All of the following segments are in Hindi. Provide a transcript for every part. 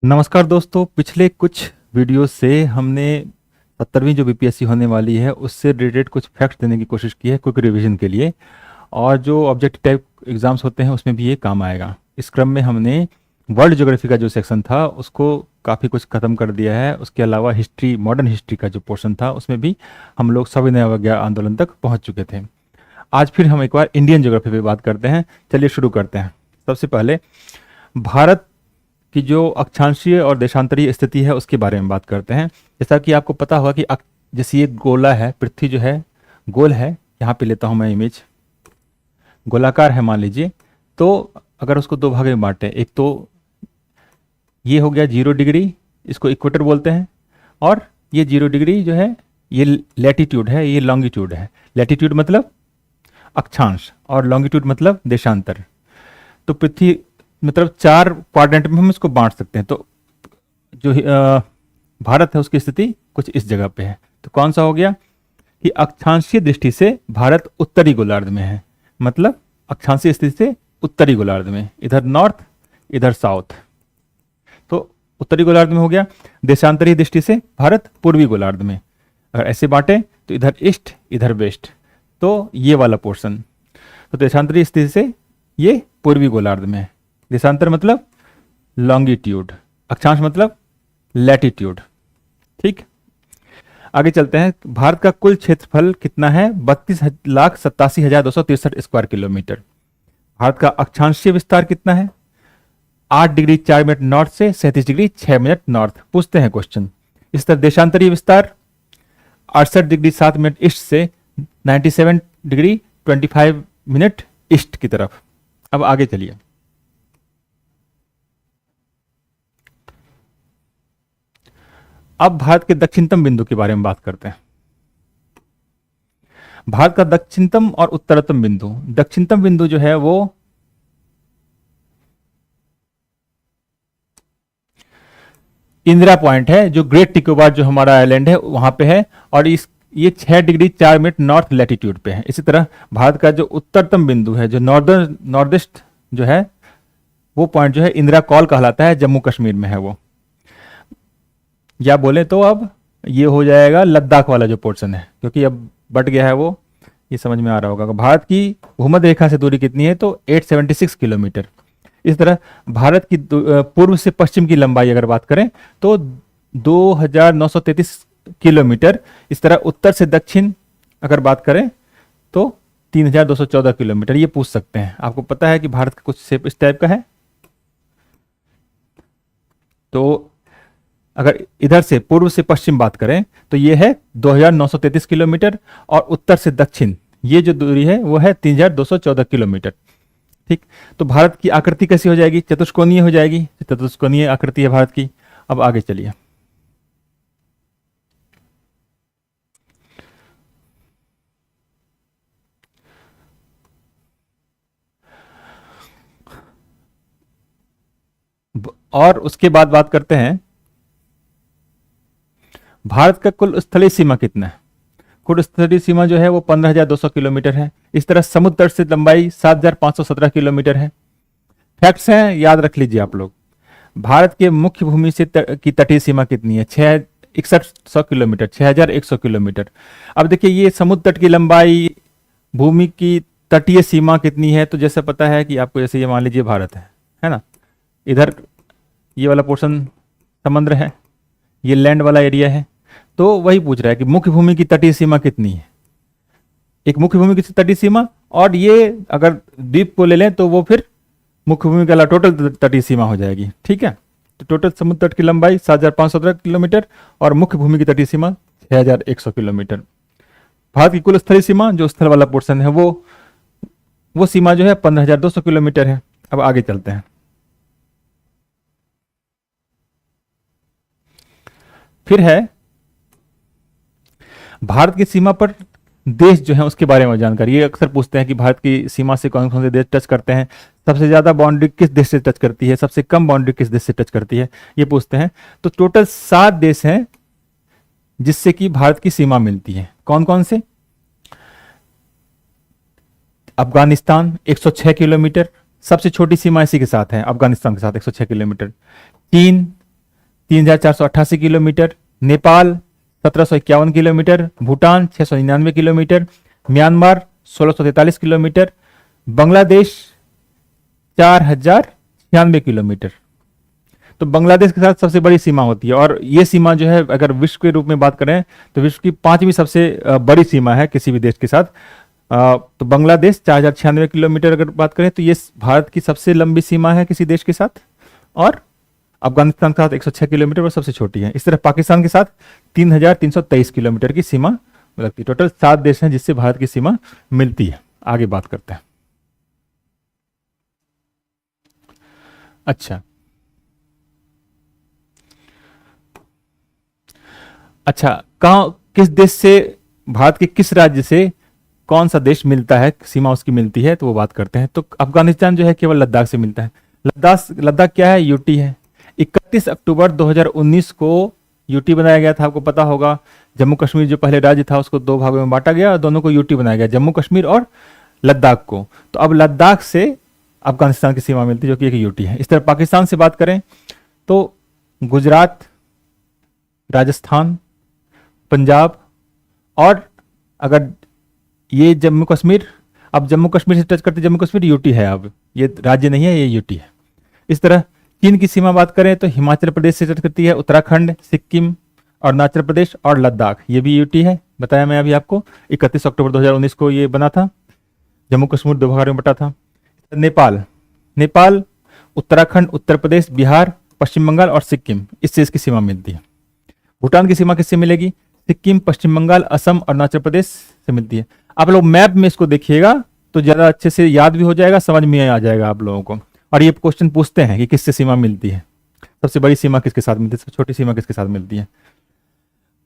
नमस्कार दोस्तों, पिछले कुछ वीडियो से हमने 70वीं जो बीपीएससी होने वाली है उससे रिलेटेड कुछ फैक्ट्स देने की कोशिश की है क्विक रिवीजन के लिए। और जो ऑब्जेक्टिव टाइप एग्जाम्स होते हैं उसमें भी ये काम आएगा। इस क्रम में हमने वर्ल्ड ज्योग्राफी का जो सेक्शन था उसको काफ़ी कुछ ख़त्म कर दिया है। उसके अलावा हिस्ट्री, मॉडर्न हिस्ट्री का जो पोर्शन था उसमें भी हम लोग सविनय अवज्ञा आंदोलन तक पहुँच चुके थे। आज फिर हम एक बार इंडियन ज्योग्राफी पे बात करते हैं। चलिए शुरू करते हैं। सबसे पहले भारत कि जो अक्षांशीय और देशांतरीय स्थिति है उसके बारे में बात करते हैं। जैसा कि आपको पता होगा कि जैसे ये गोला है, पृथ्वी जो है गोल है, यहाँ पे लेता हूँ मैं इमेज, गोलाकार है मान लीजिए। तो अगर उसको दो भाग में बांटें, एक तो ये हो गया 0 डिग्री, इसको इक्वेटर बोलते हैं, और ये 0 डिग्री जो है ये लैटिट्यूड है, ये लॉन्गिट्यूड है। लैटिट्यूड मतलब अक्षांश और लॉन्गिट्यूड मतलब देशांतर। तो पृथ्वी मतलब 4 क्वाड्रेंट में हम इसको बांट सकते हैं। तो जो भारत है उसकी स्थिति कुछ इस जगह पे है। तो कौन सा हो गया कि अक्षांशीय दृष्टि से भारत उत्तरी गोलार्ध में है, मतलब अक्षांशीय स्थिति से उत्तरी गोलार्ध में, इधर नॉर्थ इधर साउथ, तो उत्तरी गोलार्ध में हो गया। देशांतरीय दृष्टि से भारत पूर्वी गोलार्ध में। अगर ऐसे बांटे तो इधर ईस्ट इधर वेस्ट, तो ये वाला पोर्शन। तो देशांतरीय स्थिति से ये पूर्वी गोलार्ध में। देशांतर मतलब लॉन्गिट्यूड, अक्षांश मतलब लैटिट्यूड। ठीक, आगे चलते हैं। भारत का कुल क्षेत्रफल कितना है? 32,87,263 स्क्वायर किलोमीटर। भारत का अक्षांशीय विस्तार कितना है? 8 डिग्री 4 मिनट नॉर्थ से 37 डिग्री 6 मिनट नॉर्थ। पूछते हैं क्वेश्चन। इस तरह देशांतरीय विस्तार 68 डिग्री 7 मिनट ईस्ट से 97 डिग्री 25 मिनट ईस्ट की तरफ। अब आगे चलिए। अब भारत के दक्षिणतम बिंदु के बारे में बात करते हैं। भारत का दक्षिणतम और उत्तरतम बिंदु। दक्षिणतम बिंदु जो है वो इंदिरा पॉइंट है, जो ग्रेट निकोबार जो हमारा आइलैंड है वहां पे है, और ये 6 डिग्री 4 मिनट नॉर्थ लैटिट्यूड पे है। इसी तरह भारत का जो उत्तरतम बिंदु है, जो नॉर्थ ईस्ट जो है, वो पॉइंट जो है इंदिरा कॉल कहलाता है, जम्मू कश्मीर में है वो। या बोले तो अब ये हो जाएगा लद्दाख वाला जो पोर्शन है, क्योंकि अब बट गया है वो, ये समझ में आ रहा होगा। भारत की भूमध्य रेखा से दूरी कितनी है? तो 876 किलोमीटर। इस तरह भारत की पूर्व से पश्चिम की लंबाई अगर बात करें तो 2933 किलोमीटर। इस तरह उत्तर से दक्षिण अगर बात करें तो 3214 किलोमीटर। ये पूछ सकते हैं। आपको पता है कि भारत का कुछ शेप इस टाइप का है। तो अगर इधर से पूर्व से पश्चिम बात करें तो ये है 2933 किलोमीटर, और उत्तर से दक्षिण ये जो दूरी है वो है 3214 किलोमीटर। ठीक, तो भारत की आकृति कैसी हो जाएगी? चतुष्कोणीय हो जाएगी। चतुष्कोणीय आकृति है भारत की। अब आगे चलिए। और उसके बाद बात करते हैं भारत का कुल स्थलीय सीमा कितना है। कुल स्थलीय सीमा जो है वो 15,200 किलोमीटर है। इस तरह समुद्र तट से लंबाई 7,517 किलोमीटर है। फैक्ट्स हैं, याद रख लीजिए आप लोग। भारत के मुख्य भूमि से की तटीय सीमा कितनी है? 6100 किलोमीटर, 6100 किलोमीटर। अब देखिए ये समुद्र तट की लंबाई, भूमि की तटीय सीमा कितनी है? तो जैसे पता है कि आपको, जैसे ये मान लीजिए भारत है ना, इधर ये वाला पोर्शन समुद्र है, ये लैंड वाला एरिया है। तो वही पूछ रहा है कि मुख्य भूमि की तटीय सीमा कितनी है। एक मुख्य भूमि की तटीय सीमा, और ये अगर द्वीप को ले लें तो वो फिर मुख्य भूमि का टोटल तटीय सीमा हो जाएगी। ठीक है, तो टोटल समुद्र तट की लंबाई 7,517 किलोमीटर और मुख्य भूमि की तटीय सीमा 6,100 किलोमीटर। भारत की कुल स्थलीय सीमा, जो स्थल वाला पोर्शन है, वो सीमा जो है 15,200 किलोमीटर है। अब आगे चलते हैं। फिर है भारत की सीमा पर देश जो है उसके बारे में जानकारी। ये अक्सर पूछते हैं कि भारत की सीमा से कौन कौन से देश टच करते हैं, सबसे ज्यादा बाउंड्री किस देश से टच करती है, सबसे कम बाउंड्री किस देश से टच करती है, ये पूछते हैं। तो टोटल 7 देश हैं जिससे कि भारत की सीमा मिलती है। कौन कौन से? अफगानिस्तान 106 किलोमीटर, सबसे छोटी सीमा इसी के साथ है, अफगानिस्तान के साथ 106 किलोमीटर। चीन 3,488 kilometre, Nepal 1751 kilometre, Bhutan 699 kilometre, Myanmar 1643 kilometre, Bangladesh 4,096 kilometre. तो बांग्लादेश के साथ सबसे बड़ी सीमा होती है, और ये सीमा जो है अगर विश्व के रूप में बात करें तो विश्व की 5वीं सबसे बड़ी सीमा है किसी भी देश के साथ। तो बांग्लादेश 4,096 किलोमीटर अगर बात करें तो ये भारत की सबसे लंबी सीमा है किसी देश के साथ, और अफगानिस्तान के साथ 106 किलोमीटर वो सबसे छोटी है। इस तरह पाकिस्तान के साथ 3,323 किलोमीटर की सीमा लगती है। टोटल 7 देश हैं जिससे भारत की सीमा मिलती है। आगे बात करते हैं। अच्छा, कहाँ किस देश से, भारत के किस राज्य से कौन सा देश मिलता है, सीमा उसकी मिलती है, तो वो बात करते हैं। तो अफगानिस्तान जो है केवल लद्दाख से मिलता है। लद्दाख क्या है? यूटी है। 31 अक्टूबर 2019 को यूटी बनाया गया था, आपको पता होगा। जम्मू कश्मीर जो पहले राज्य था उसको 2 भागों में बांटा गया और दोनों को यूटी बनाया गया, जम्मू कश्मीर और लद्दाख को। तो अब लद्दाख से अफगानिस्तान की सीमा मिलती है जो कि एक यूटी है। इस तरह पाकिस्तान से बात करें तो गुजरात, राजस्थान, पंजाब, और अगर ये जम्मू कश्मीर, अब जम्मू कश्मीर से टच करते, जम्मू कश्मीर यूटी है, अब ये राज्य नहीं है, ये यूटी है। इस तरह चीन की सीमा बात करें तो हिमाचल प्रदेश से टच करती है, उत्तराखंड, सिक्किम, अरुणाचल प्रदेश और लद्दाख, ये भी यूटी है। बताया मैं अभी आपको, 31 अक्टूबर 2019 को ये बना था। जम्मू कश्मीर 2 भागों में बटा था। नेपाल, उत्तराखंड, उत्तर प्रदेश, बिहार, पश्चिम बंगाल और सिक्किम, इससे इसकी सीमा मिलती है। भूटान की सीमा किससे मिलेगी? सिक्किम, पश्चिम बंगाल, असम, अरुणाचल प्रदेश से मिलती है। आप लोग मैप में इसको देखिएगा तो ज़्यादा अच्छे से याद भी हो जाएगा, समझ में आ जाएगा आप लोगों को। और ये क्वेश्चन पूछते हैं कि किससे सीमा मिलती है, सबसे बड़ी सीमा किसके साथ मिलती है, सबसे छोटी सीमा किसके साथ मिलती है।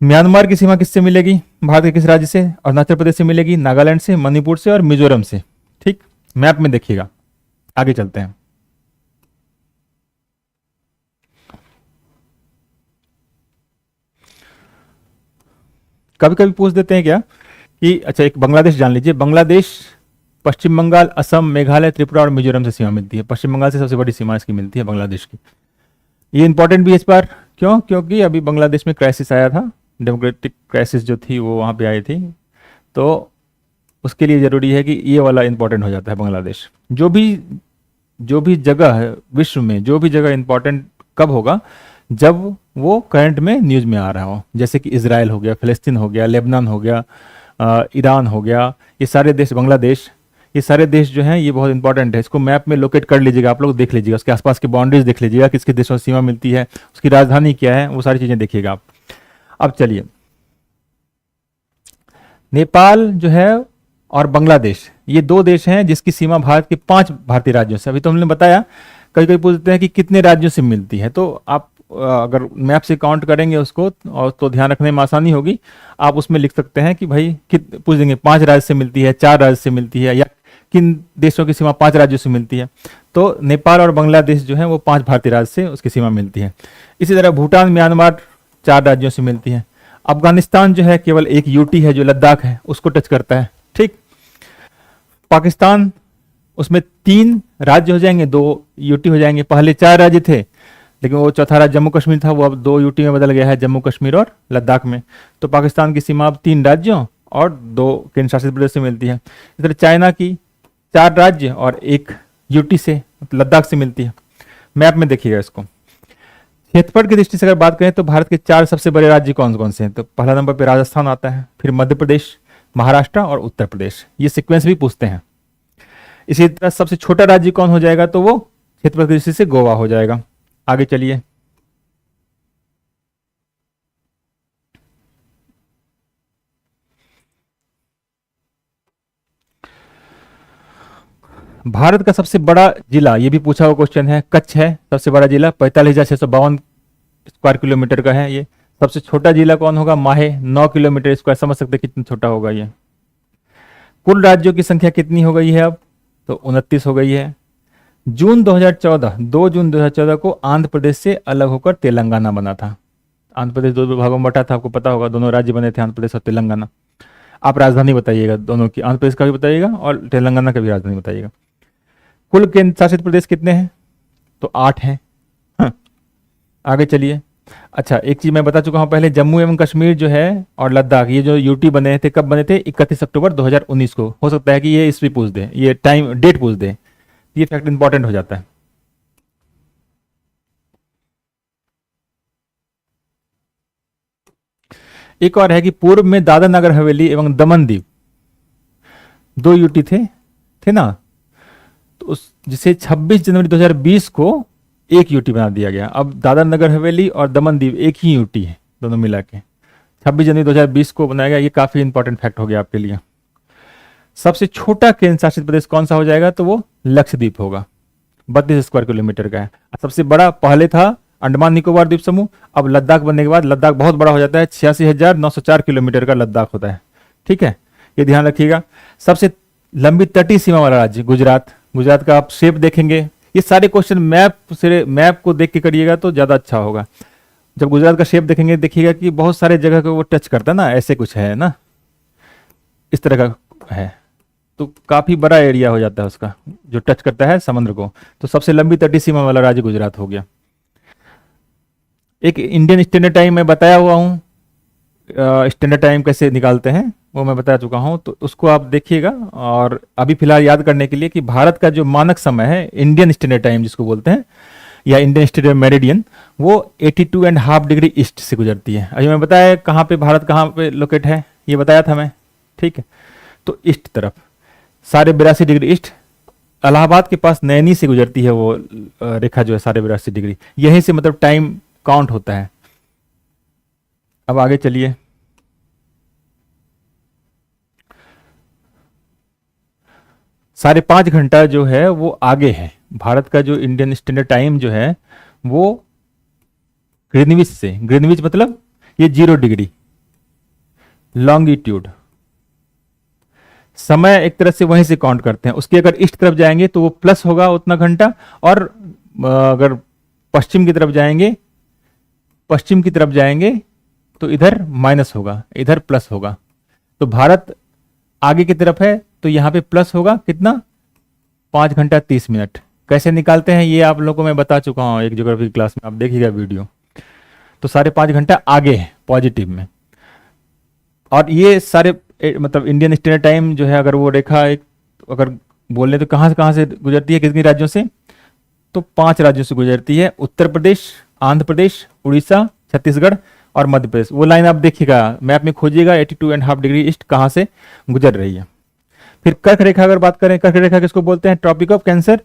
म्यांमार की सीमा किससे मिलेगी? भारत के किस राज्य से? अरुणाचल प्रदेश से मिलेगी, नागालैंड से, मणिपुर से और मिजोरम से। ठीक, मैप में देखिएगा। आगे चलते हैं। कभी कभी पूछ देते हैं क्या कि अच्छा एक बांग्लादेश जान लीजिए। बांग्लादेश पश्चिम बंगाल, असम, मेघालय, त्रिपुरा और मिजोरम से सीमा मिलती है। पश्चिम बंगाल से सबसे बड़ी सीमा इसकी मिलती है बांग्लादेश की। ये इंपॉर्टेंट भी है इस बार, क्यों? क्योंकि अभी बांग्लादेश में क्राइसिस आया था, डेमोक्रेटिक क्राइसिस जो थी वो वहाँ पे आई थी, तो उसके लिए ज़रूरी है कि ये वाला इंपॉर्टेंट हो जाता है बांग्लादेश। जो भी जगह है विश्व में, जो भी जगह इंपॉर्टेंट कब होगा? जब वो करंट में न्यूज़ में आ रहा हो, जैसे कि इजराइल हो गया, फिलिस्तीन हो गया, लेबनान हो गया, ईरान हो गया, ये सारे देश, बांग्लादेश, ये सारे देश जो हैं ये बहुत इंपॉर्टेंट है। इसको मैप में लोकेट कर लीजिएगा, आप लोग देख लीजिएगा, उसके आसपास की बाउंड्रीज देख लीजिएगा, किसके देशों से सीमा मिलती है, उसकी राजधानी क्या है, वो सारी चीज़ें देखिएगा आप। अब चलिए, नेपाल जो है और बांग्लादेश, ये 2 देश हैं जिसकी सीमा भारत के 5 भारतीय राज्यों से। अभी तो हमने बताया, कभी कभी पूछते हैं कि कितने राज्यों से मिलती है, तो आप अगर मैप से काउंट करेंगे उसको और तो ध्यान रखने में आसानी होगी। आप उसमें लिख सकते हैं कि भाई पूछ देंगे 5 राज्य से मिलती है, 4 राज्य से मिलती है, या किन देशों की सीमा 5 राज्यों से मिलती है। तो नेपाल और बांग्लादेश जो है वो 5 भारतीय राज्य से उसकी सीमा मिलती है। इसी तरह भूटान, म्यांमार 4 राज्यों से मिलती है। अफगानिस्तान जो है केवल एक यूटी है जो लद्दाख है, उसको टच करता है। ठीक, पाकिस्तान, उसमें 3 राज्य हो जाएंगे, 2 यूटी हो जाएंगे। पहले 4 राज्य थे, लेकिन वो चौथा राज्य जम्मू कश्मीर था, वो अब 2 यूटी में बदल गया है, जम्मू कश्मीर और लद्दाख में। तो पाकिस्तान की सीमा अब 3 राज्यों और 2 केंद्र शासित प्रदेश से मिलती है। इस तरह चाइना की 4 राज्य और 1 यूटी से, लद्दाख से मिलती है। मैप में देखिएगा इसको। क्षेत्रफल की दृष्टि से अगर बात करें तो भारत के 4 सबसे बड़े राज्य कौन कौन से हैं? तो पहला नंबर पर राजस्थान आता है, फिर मध्य प्रदेश, महाराष्ट्र और उत्तर प्रदेश। ये सीक्वेंस भी पूछते हैं। इसी तरह सबसे छोटा राज्य कौन हो जाएगा? तो वो क्षेत्रफल की दृष्टि से गोवा हो जाएगा। आगे चलिए, भारत का सबसे बड़ा जिला, ये भी पूछा हुआ क्वेश्चन है, कच्छ है सबसे बड़ा जिला, 45,652 स्क्वायर किलोमीटर का है ये। सबसे छोटा जिला कौन होगा? माहे, 9 किलोमीटर स्क्वायर। समझ सकते हैं कितना छोटा होगा ये। कुल राज्यों की संख्या कितनी हो गई है अब? तो 29 हो गई है। 2 जून 2014 को आंध्र प्रदेश से अलग होकर तेलंगाना बना था। आंध्र प्रदेश 2 भागों में बटा था, आपको पता होगा, दोनों राज्य बने थे, आंध्र प्रदेश और तेलंगाना। आप राजधानी बताइएगा दोनों की, आंध्र प्रदेश का भी बताइएगा और तेलंगाना का भी राजधानी बताइएगा। कुल केंद्र शासित प्रदेश कितने हैं? तो 8 हैं। हाँ। आगे चलिए, अच्छा, एक चीज मैं बता चुका हूँ पहले, जम्मू एवं कश्मीर जो है और लद्दाख, ये जो यूटी बने थे कब बने थे? 31 अक्टूबर 2019 को। हो सकता है कि ये ईस्वी पूछ दे, ये टाइम डेट पूछ दे, ये फैक्ट इंपॉर्टेंट हो जाता है। एक और है कि पूर्व में दादरा नगर हवेली एवं दमन दीव, दो यूटी थे ना, तो उस जिसे 26 जनवरी 2020 को एक यूटी बना दिया गया। अब दादरा नगर हवेली और दमन दीव एक ही यूटी है दोनों मिला के, 26 जनवरी 2020 को बनाया गया। ये काफी इंपॉर्टेंट फैक्ट हो गया आपके लिए। सबसे छोटा केंद्र शासित प्रदेश कौन सा हो जाएगा? तो वो लक्षद्वीप होगा, 32 स्क्वायर किलोमीटर का है। सबसे बड़ा पहले था अंडमान निकोबार द्वीप समूह, अब लद्दाख बनने के बाद लद्दाख बहुत बड़ा हो जाता है, 86,904 किलोमीटर का लद्दाख होता है। ठीक है, ये ध्यान रखिएगा। सबसे लंबी तटीय सीमा वाला राज्य गुजरात, गुजरात का आप शेप देखेंगे। ये सारे क्वेश्चन मैप को देख के करिएगा तो ज्यादा अच्छा होगा। जब गुजरात का शेप देखेंगे देखिएगा कि बहुत सारे जगह को वो टच करता है ना, ऐसे कुछ है ना, इस तरह का है, तो काफी बड़ा एरिया हो जाता है उसका जो टच करता है समुद्र को। तो सबसे लंबी तटीय सीमा वाला राज्य गुजरात हो गया। एक इंडियन स्टैंडर्ड टाइम में बताया हुआ हूँ, स्टैंडर्ड टाइम कैसे निकालते हैं वो मैं बता चुका हूँ, तो उसको आप देखिएगा। और अभी फिलहाल याद करने के लिए कि भारत का जो मानक समय है, इंडियन स्टैंडर्ड टाइम जिसको बोलते हैं, या इंडियन स्टैंडर्ड मेरिडियन, वो 82.5 डिग्री ईस्ट से गुजरती है। अभी मैं बताया कहाँ पे भारत कहाँ पे लोकेट है, ये बताया था मैं। ठीक है, तो ईस्ट तरफ साढ़े 82 डिग्री ईस्ट, इलाहाबाद के पास नैनी से गुजरती है वो रेखा जो है 82.5 डिग्री, यहीं से मतलब टाइम काउंट होता है। अब आगे चलिए, साढ़े 5 घंटा जो है वो आगे है। भारत का जो इंडियन स्टैंडर्ड टाइम जो है वो ग्रीनविच से, ग्रीनविच मतलब ये 0 डिग्री लॉन्गिट्यूड, समय एक तरह से वहीं से काउंट करते हैं। उसके अगर ईस्ट तरफ जाएंगे तो वो प्लस होगा उतना घंटा, और अगर पश्चिम की तरफ जाएंगे तो इधर माइनस होगा, इधर प्लस होगा। तो भारत आगे की तरफ है तो यहां पे प्लस होगा कितना? 5 घंटा 30 मिनट। कैसे निकालते हैं ये आप लोगों को मैं बता चुका हूं एक ज्योग्राफी क्लास में, आप देखिएगा वीडियो। तो साढ़े 5 घंटा आगे है पॉजिटिव में। और ये सारे मतलब इंडियन स्टैंडर्ड टाइम जो है, अगर वो रेखा एक अगर बोल लें तो कहाँ से गुजरती है, कितनी राज्यों से? तो 5 राज्यों से गुजरती है, उत्तर प्रदेश, आंध्र प्रदेश, उड़ीसा, छत्तीसगढ़ और मध्य प्रदेश। वो लाइन आप देखिएगा, मैप में खोजिएगा 82.5 डिग्री ईस्ट कहाँ से गुजर रही है। फिर कर्क रेखा अगर बात करें, कर्क रेखा किसको बोलते हैं? Tropic of cancer,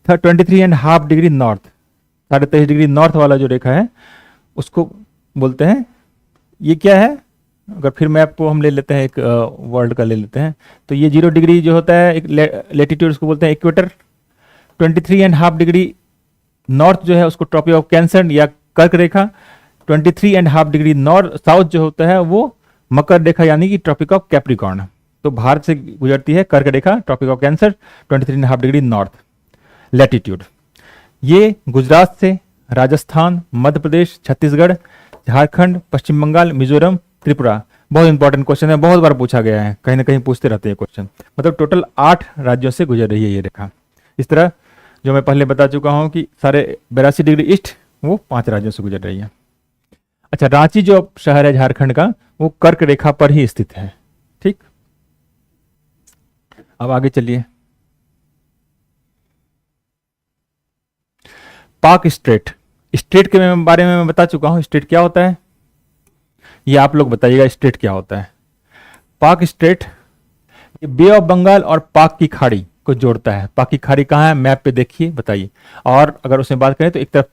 23.5 degree north, 23.5 degree north वाला जो रेखा है उसको बोलते हैं। ये क्या है? अगर फिर मैप को हम ले लेते हैं, एक वर्ल्ड का ले लेते हैं, तो ये 0 डिग्री जो होता है एक लेटीट्यूड, उसको बोलते हैं इक्वेटर। 23.5 डिग्री नॉर्थ जो है उसको ट्रॉपिक ऑफ कैंसर या कर्क रेखा। 23.5 डिग्री नॉर्थ साउथ जो होता है वो मकर रेखा यानी कि ट्रॉपिक ऑफ कैप्रिकॉर्न। तो भारत से गुजरती है कर्क रेखा, tropic of cancer, 23.5 degree north latitude. ये गुजरात से राजस्थान, मध्य प्रदेश, छत्तीसगढ़, झारखंड, पश्चिम बंगाल, मिजोरम, त्रिपुरा। बहुत इंपॉर्टेंट क्वेश्चन है, बहुत बार पूछा गया है, कहीं ना कहीं पूछते रहते हैं क्वेश्चन। मतलब टोटल 8 राज्यों से गुजर रही है ये रेखा। इस तरह जो मैं पहले बता चुका हूं कि साढ़े 82 डिग्री ईस्ट वो 5 राज्यों से गुजर रही है। अच्छा, रांची जो शहर है झारखंड का, वो कर्क रेखा पर ही स्थित है। ठीक, अब आगे चलिए। पाक स्ट्रेट, स्ट्रेट के बारे में मैं बता चुका हूं। स्ट्रेट क्या होता है ये आप लोग बताइएगा, स्ट्रेट क्या होता है? पाक स्ट्रेट ये बे ऑफ बंगाल और पाक की खाड़ी को जोड़ता है। पाक की खाड़ी कहाँ है? मैप पे देखिए, बताइए। और अगर उसमें बात करें तो एक तरफ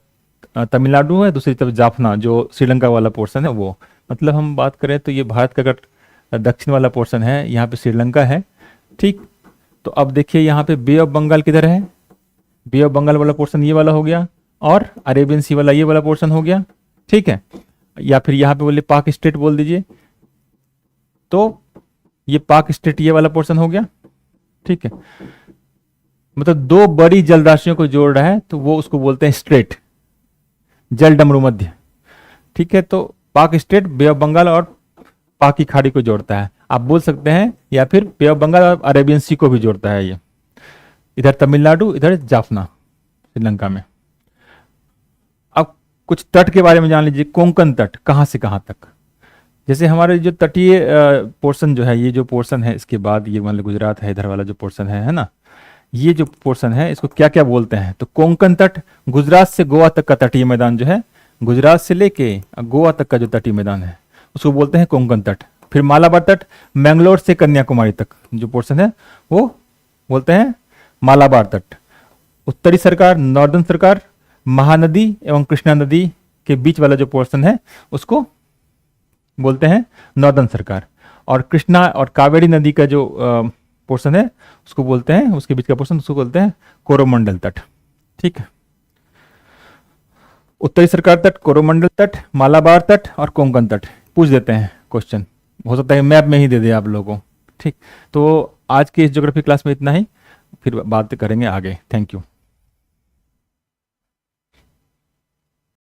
तमिलनाडु है, दूसरी तरफ जाफना जो श्रीलंका वाला पोर्शन है वो। मतलब हम बात करें तो ये भारत का अगर दक्षिण वाला पोर्शन है, यहाँ पे श्रीलंका है। ठीक, तो अब देखिए यहाँ पे बे ऑफ बंगाल किधर है? बे ऑफ बंगाल वाला पोर्शन ये वाला हो गया, और अरेबियन सी वाला ये वाला पोर्शन हो गया। ठीक है, या फिर यहाँ पे बोले पाक स्टेट बोल दीजिए, तो ये पाक स्टेट ये वाला पोर्शन हो गया। ठीक है, मतलब दो बड़ी जलराशियों को जोड़ रहा है तो वो उसको बोलते हैं स्ट्रेट, जल डमरू मध्य। ठीक है, तो पाक स्टेट बे ऑफ बंगाल और पाक की खाड़ी को जोड़ता है, आप बोल सकते हैं, या फिर बे ऑफ बंगाल और अरेबियन सी को भी जोड़ता है। ये इधर तमिलनाडु, इधर जाफना श्रीलंका में। अब कुछ तट के बारे में जान लीजिए। कोंकण तट कहाँ से कहाँ तक, जैसे हमारे जो तटीय पोर्शन जो है, ये जो पोर्शन है, इसके बाद ये मान लो गुजरात है, इधर वाला जो पोर्शन है ना, ये जो पोर्शन है इसको क्या क्या बोलते हैं? तो कोंकण तट, गुजरात से गोवा तक का तटीय मैदान जो है, गुजरात से लेके गोवा तक का जो तटीय मैदान है उसको बोलते हैं कोंकण तट। फिर मालाबार तट, मैंगलोर से कन्याकुमारी तक जो पोर्शन है वो बोलते हैं मालाबार तट। उत्तरी सरकार, नॉर्दर्न सरकार, महानदी एवं कृष्णा नदी के बीच वाला जो पोर्शन है उसको बोलते हैं नॉर्दर्न सरकार। और कृष्णा और कावेरी नदी का जो पोर्शन है उसको बोलते हैं, उसके बीच का पोर्शन उसको बोलते हैं कोरोमंडल तट। ठीक है, उत्तरी सरकार तट, कोरोमंडल तट, मालाबार तट और कोंकण तट पूछ देते हैं क्वेश्चन, हो सकता है मैप में ही दे दे आप लोगों को। ठीक, तो आज की इस ज्योग्राफी क्लास में इतना ही, फिर बात करेंगे आगे। Thank you.